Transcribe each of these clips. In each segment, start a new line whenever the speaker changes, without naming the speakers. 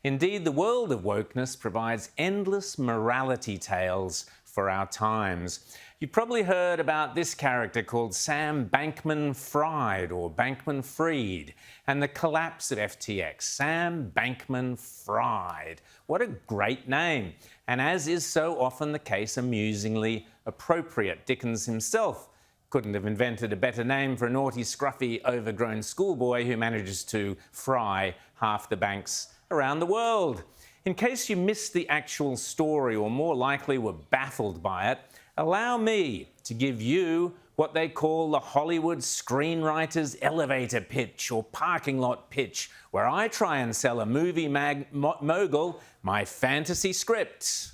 Indeed, the world of wokeness provides endless morality tales for our times. You've probably heard about this character called Sam Bankman-Fried or Bankman-Fried and the collapse of FTX. Sam Bankman-Fried. What a great name. And as is so often the case, amusingly appropriate. Dickens himself couldn't have invented a better name for a naughty, scruffy, overgrown schoolboy who manages to fry half the banks around the world. In case you missed the actual story or more likely were baffled by it, allow me to give you what they call the Hollywood screenwriter's elevator pitch or parking lot pitch, where I try and sell a movie mogul my fantasy script.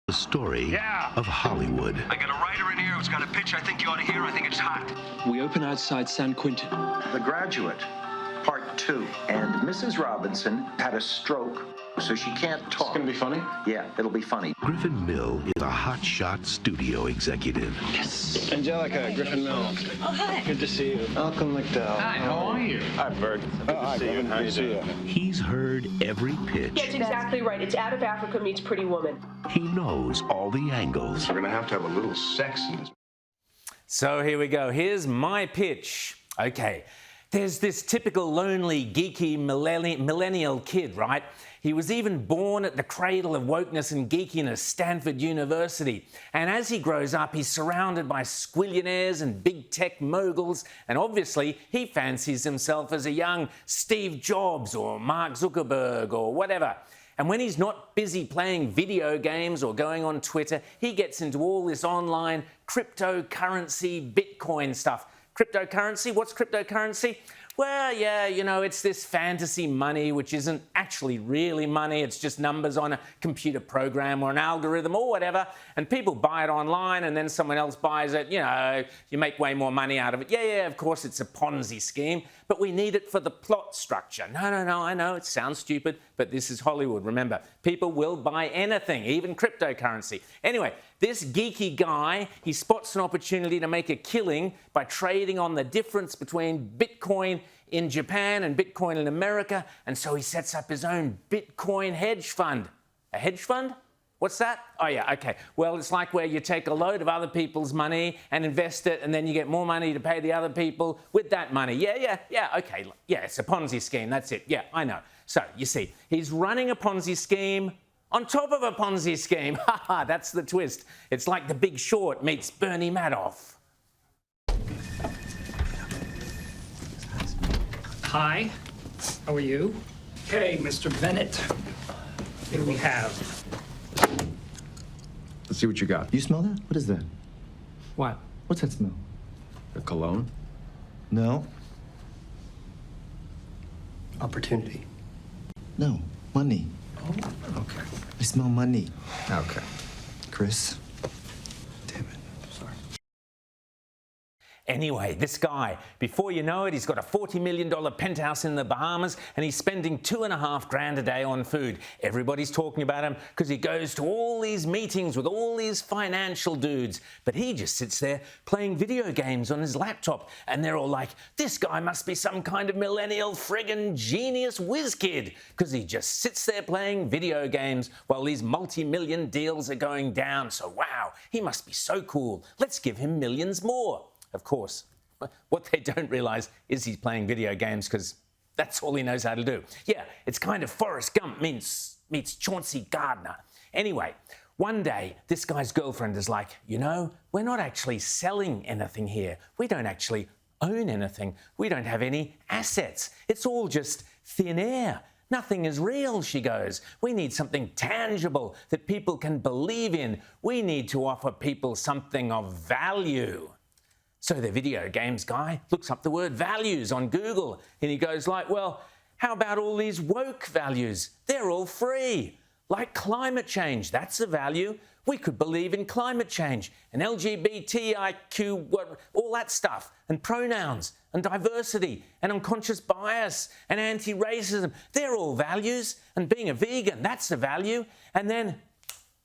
The story of Hollywood.
I got a writer in here who's got a pitch I think you ought to hear. I think it's hot.
We open outside San Quentin.
The Graduate, Part 2. And Mrs. Robinson had a stroke, so she can't talk.
It's gonna be funny?
Yeah, it'll be funny.
Griffin Mill is a hotshot studio executive.
Yes. Angelica, Griffin Mill.
Oh, hi.
Good to see you. Malcolm McDowell.
Hi, how are you?
Hi, Bert. Good to see you. How you doing?
He's heard every pitch.
That's exactly right. It's Out of Africa meets Pretty Woman.
He knows all the angles.
We're gonna have to have a little sex in this.
So here we go. Here's my pitch. Okay, there's this typical lonely, geeky millennial kid, right? He was even born at the cradle of wokeness and geekiness, Stanford University. And as he grows up, he's surrounded by squillionaires and big tech moguls. And obviously, he fancies himself as a young Steve Jobs or Mark Zuckerberg or whatever. And when he's not busy playing video games or going on Twitter, he gets into all this online cryptocurrency, Bitcoin stuff. Cryptocurrency? What's cryptocurrency? Well, yeah, you know, it's this fantasy money which isn't actually really money. It's just numbers on a computer program or an algorithm or whatever. And people buy it online and then someone else buys it. You know, you make way more money out of it. Yeah, of course, it's a Ponzi scheme, but we need it for the plot structure. No, I know it sounds stupid, but this is Hollywood. Remember, people will buy anything, even cryptocurrency. Anyway, this geeky guy, he spots an opportunity to make a killing by trading on the difference between Bitcoin in Japan and Bitcoin in America, and so he sets up his own Bitcoin hedge fund. A hedge fund? What's that? Oh, yeah, okay. Well, it's like where you take a load of other people's money and invest it, and then you get more money to pay the other people with that money. Yeah, okay. Yeah, it's a Ponzi scheme, that's it. Yeah, I know. So, you see, he's running a Ponzi scheme on top of a Ponzi scheme. Haha, that's the twist. It's like The Big Short meets Bernie Madoff.
Hi, how are you? Okay, Mr. Bennett, what do we have?
Let's see what you got.
You smell that? What is that?
What?
What's that smell?
The cologne?
No.
Opportunity.
No. Money.
Oh, okay.
I smell money.
Okay.
Chris. Damn it.
Sorry.
Anyway, this guy, before you know it, he's got a $40 million penthouse in the Bahamas and he's spending $2.5 grand a day on food. Everybody's talking about him because he goes to all these meetings with all these financial dudes, but he just sits there playing video games on his laptop and they're all like, this guy must be some kind of millennial friggin' genius whiz kid because he just sits there playing video games while these multi-million deals are going down. So wow, he must be so cool. Let's give him millions more. Of course, what they don't realise is he's playing video games because that's all he knows how to do. Yeah, it's kind of Forrest Gump meets Chauncey Gardner. Anyway, one day, this guy's girlfriend is like, you know, we're not actually selling anything here. We don't actually own anything. We don't have any assets. It's all just thin air. Nothing is real, she goes. We need something tangible that people can believe in. We need to offer people something of value. So the video games guy looks up the word values on Google and he goes like, well, how about all these woke values? They're all free. Like climate change, that's a value. We could believe in climate change and LGBTIQ, all that stuff, and pronouns and diversity and unconscious bias and anti-racism. They're all values. And being a vegan, that's a value. And then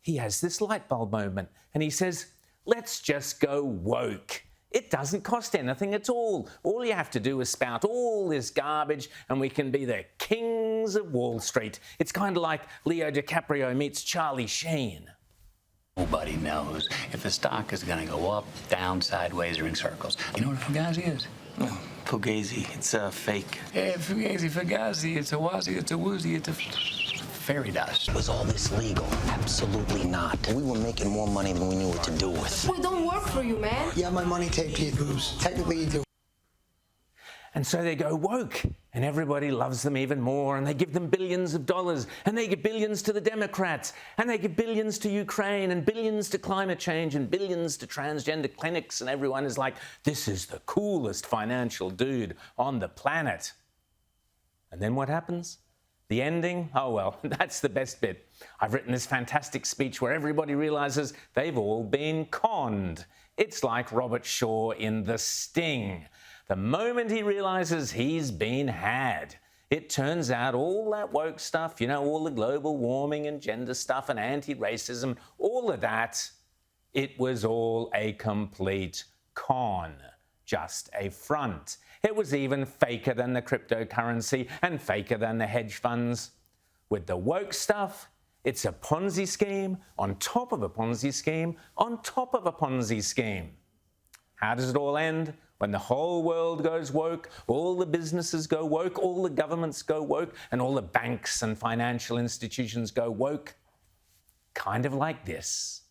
he has this light bulb moment and he says, let's just go woke. It doesn't cost anything at all. All you have to do is spout all this garbage and we can be the kings of Wall Street. It's kind of like Leo DiCaprio meets Charlie Sheen.
Nobody knows if the stock is going to go up, down, sideways, or in circles. You know what a Pugazi is?
Oh, Pugazi. It's a fake.
Hey, Fugazi, it's a wazi, it's a woozy, it's a fairy dust.
Was all this legal? Absolutely not. We were making more money than we knew what to do with.
We don't work for you, man.
Yeah, my money taped here, Goose. Technically, you do.
And so they go woke, and everybody loves them even more, and they give them billions of dollars, and they give billions to the Democrats, and they give billions to Ukraine, and billions to climate change, and billions to transgender clinics, and everyone is like, this is the coolest financial dude on the planet. And then what happens? The ending? Oh well, that's the best bit. I've written this fantastic speech where everybody realizes they've all been conned. It's like Robert Shaw in The Sting. The moment he realizes he's been had, it turns out all that woke stuff, all the global warming and gender stuff and anti-racism, all of that, it was all a complete con, just a front. It was even faker than the cryptocurrency and faker than the hedge funds. With the woke stuff, it's a Ponzi scheme on top of a Ponzi scheme on top of a Ponzi scheme. How does it all end? When the whole world goes woke, all the businesses go woke, all the governments go woke, and all the banks and financial institutions go woke. Kind of like this.